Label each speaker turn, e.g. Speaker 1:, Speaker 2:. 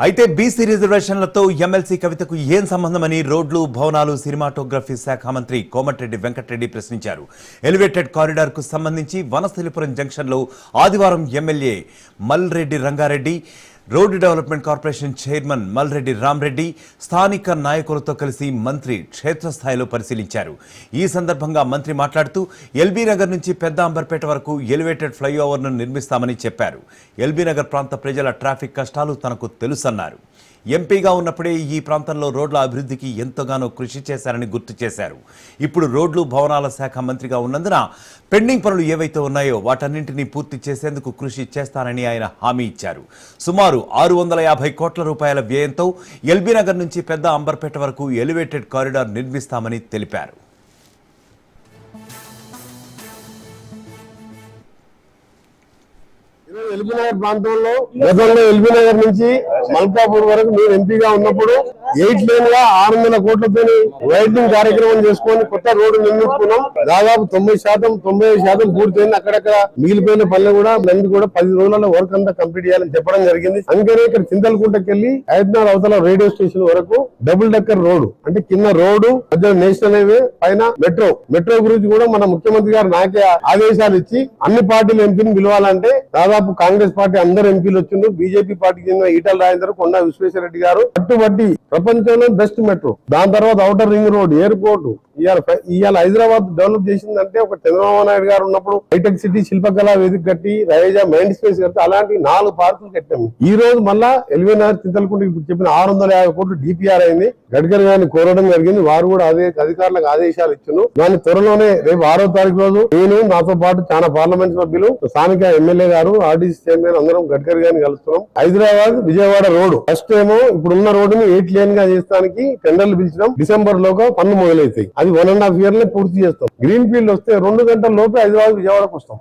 Speaker 1: అయితే BC రిజర్వేషన్లతో MLC కవితకు ఏం సంబంధమని రోడ్లు భవనాలు సినిమాటోగ్రఫీ శాఖ మంత్రి కోమటిరెడ్డి వెంకటరెడ్డి ప్రశ్నించారు. ఎలివేటెడ్ కారిడార్ కు సంబంధించి వనస్థలిపురం జంక్షన్ లో ఆదివారం MLA Malreddy Rangareddy, road development corporation chairman Malreddy Ram Reddy స్థానిక నాయకులతో కలిసి మంత్రి క్షేత్రస్థాయిలో పరిశీలించారు. ఈ సందర్భంగా మంత్రి మాట్లాడుతూ ఎల్బీ నగర్ నుంచి పెద్ద అంబర్పేట వరకు ఎలివేటెడ్ ఫ్లైఓవర్ను నిర్మిస్తామని చెప్పారు. ఎల్బీ నగర్ ప్రాంత ప్రజల ట్రాఫిక్ కష్టాలు తనకు తెలుసన్నారు. ఎంపీగా ఉన్నప్పుడే ఈ ప్రాంతంలో రోడ్ల అభివృద్ధికి ఎంతగానో కృషి చేశారని గుర్తు చేశారు. ఇప్పుడు రోడ్లు భవనాల శాఖ మంత్రిగా ఉన్నందున పెండింగ్ పనులు ఏవైతే ఉన్నాయో వాటన్నింటినీ పూర్తి చేసేందుకు కృషి చేస్తానని ఆయన హామీ ఇచ్చారు. సుమారు 650 కోట్ల రూపాయల వ్యయంతో ఎల్బీ నగర్ నుంచి పెద్ద అంబర్పేట వరకు ఎలివేటెడ్ కారిడార్ నిర్మిస్తామని తెలిపారు.
Speaker 2: ఎల్బీ నగర్ ప్రాంతంలో గతంలో ఎల్బీ నగర్ నుంచి మల్కాపూర్ వరకు నేను ఎంపీగా ఉన్నప్పుడు 8 లేన్ గా 600 కోట్లతో వైడనింగ్ కార్యక్రమం చేసుకొని కొత్త రోడ్డు నిర్మించుకున్నాం. దాదాపు 90% పూర్తయింది. అక్కడక్కడ మిగిలిపోయిన పనులు కూడా 10 రోజులలో వర్క్ అంతా కంప్లీట్ చేయాలని చెప్పడం జరిగింది. అందుకనే ఇక్కడ చింతలకుంటకెళ్లి హైదరాబాద్ అవతల రేడియో స్టేషన్ వరకు డబుల్ డెక్కర్ రోడ్డు, అంటే కింద రోడ్డు మధ్య నేషనల్ హైవే పైన మెట్రో గురించి కూడా మన ముఖ్యమంత్రి గారు నాకే ఆదేశాలు ఇచ్చి అన్ని పార్టీల ఎంపీని పిలవాలంటే దాదాపు కాంగ్రెస్ పార్టీ అందరు ఎంపీలు వచ్చిండ్రు. బీజేపీ పార్టీకి చెందిన ఈటల రాజేందర్, కొండా విశ్వేశ్వరరెడ్డి గారు పట్టుబట్టి ప్రపంచంలో బెస్ట్ మెట్రో, దాని తర్వాత ఔటర్ రింగ్ రోడ్, ఎయిర్పోర్ట్ ఇవాళ హైదరాబాద్ డెవలప్ చేసిందంటే ఒక చంద్రబాబు నాయుడు గారు ఉన్నప్పుడు హైటెక్ సిటీ, శిల్పకళా వేదిక కట్టి, రయేజా మైండ్ స్పేస్ కట్టి అలాంటి 4 పార్కులు కట్టాము. ఈ రోజు మళ్ళా ఎల్బీ నగర్ చింతలకుంట ఇప్పుడు చెప్పిన 650 కోట్లు డిపిఆర్ అయింది. గడ్కరీ గారిని కోరడం జరిగింది. వారు కూడా అధికారులకు ఆదేశాలు ఇచ్చారు. దాని త్వరలోనే రేపు 6వ తారీఖు రోజు నేను, నాతో పాటు చాలా పార్లమెంట్ సభ్యులు, స్థానిక ఎమ్మెల్యే గారు, ఆర్డీసీ చైర్మన్ అందరం గడ్కరీ గారిని కలుస్తున్నాం. హైదరాబాద్ విజయవాడ రోడ్డు ఫస్ట్ ఏమో ఇప్పుడున్న రోడ్డుని 8 లేన్ గా చేస్తానికి టెండర్లు పిలిచినాం. డిసెంబర్ లోగా పనులు మొదలవుతాయి. అది 1.5 year పూర్తి చేస్తాం. గ్రీన్ ఫీల్డ్ వస్తే 2 గంటల లోపే హైదరాబాద్ విజయవాడకు వస్తాం.